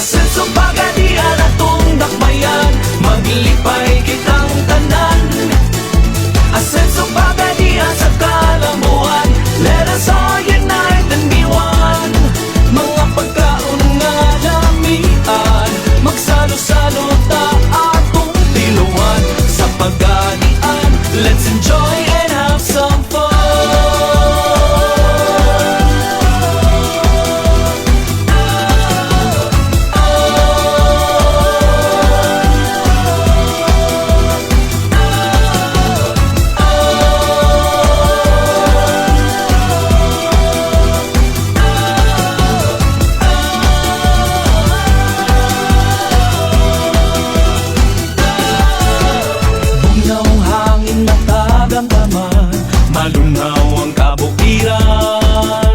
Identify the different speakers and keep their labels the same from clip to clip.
Speaker 1: Asenso Pagadian atong dakbayan, maglipay kitang tanan. Asenso Pagadian sa kalamuan, let us all unite and be one. Mga pagkaon nga lamian, magsalo-salo ta atong tiluan. Sa Pagadian, let's enjoy and have some fun. Malunaw ang kabukiran,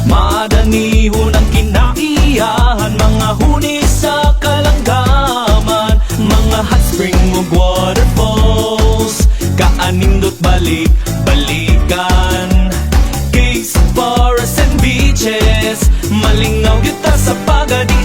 Speaker 1: madanihon ang kinaiyahan, mga huni sa kalanggaman, mga hot spring ug waterfalls, kaanindot balik-balikan, caves, forests and beaches, malingaw kita sa Pagadian.